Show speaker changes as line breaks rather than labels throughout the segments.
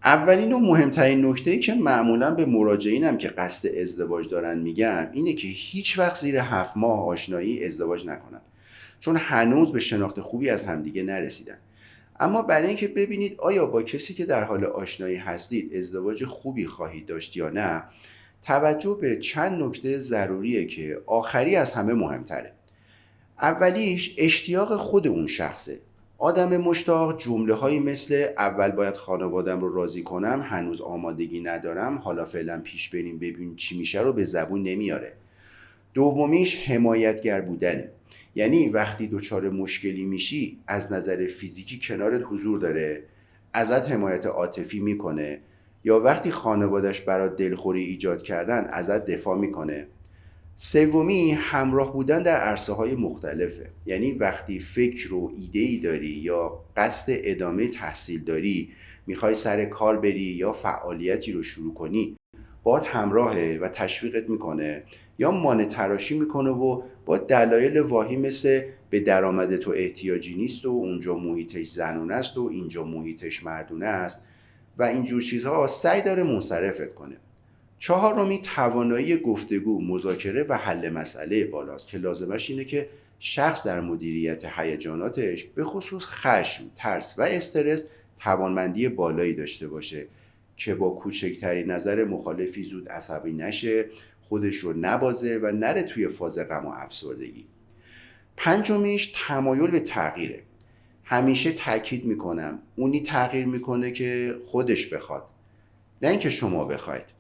اولین و مهمترین نکته‌ای که معمولا به مراجعینم که قصد ازدواج دارن میگم اینه که هیچ وقت زیر 7 ماه آشنایی ازدواج نکنن، چون هنوز به شناخت خوبی از همدیگه نرسیدن. اما برای اینکه ببینید آیا با کسی که در حال آشنایی هستید ازدواج خوبی خواهید داشت یا نه، توجه به چند نکته ضروریه که آخری از همه مهمتره. اولیش اشتیاق خود اون شخصه. آدم مشتاق جمله هایی مثل اول باید خانوادم رو راضی کنم، هنوز آمادگی ندارم، حالا فعلا پیش بریم ببین چی میشه رو به زبون نمیاره. دومیش حمایتگر بودنه. یعنی وقتی دچار مشکلی میشی از نظر فیزیکی کنارت حضور داره، ازت حمایت عاطفی میکنه، یا وقتی خانوادش برات دلخوری ایجاد کردن ازت دفاع میکنه. سومی همراه بودن در عرصه‌های مختلفه. یعنی وقتی فکر و ایده‌ای داری یا قصد ادامه تحصیل داری، میخوای سر کار بری یا فعالیتی رو شروع کنی، باد همراهه و تشویقت میکنه، یا مانع تراشی میکنه و با دلایل واهی مثل به درآمد تو احتیاجی نیست و اونجا محیطش زنونه است و اینجا محیطش مردونه است و اینجور چیزها سعی داره منصرفت کنه. چهارمی توانایی گفتگو، مذاکره و حل مسئله بالاست که لازمش اینه که شخص در مدیریت هیجاناتش به خصوص خشم، ترس و استرس توانمندی بالایی داشته باشه که با کوچکترین نظر مخالفی زود عصبی نشه، خودش رو نبازه و نره توی فاز غم و افسردگی. پنجمیش تمایل به تغییره. همیشه تاکید میکنم اونی تغییر میکنه که خودش بخواد، نه اینکه شما بخواید.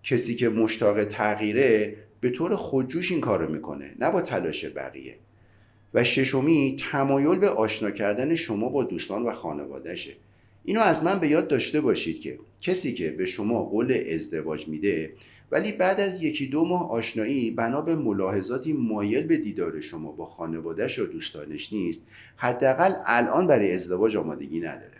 کسی که مشتاق تغییره به طور خودجوش این کارو میکنه، نه با تلاش بقیه. و ششمی تمایل به آشنا کردن شما با دوستان و خانوادهشه. اینو از من به یاد داشته باشید که کسی که به شما قول ازدواج میده ولی بعد از 1-2 ماه آشنایی بنا به ملاحظاتی مایل به دیدار شما با خانواده‌اش و دوستانش نیست، حداقل الان برای ازدواج آمادگی نداره.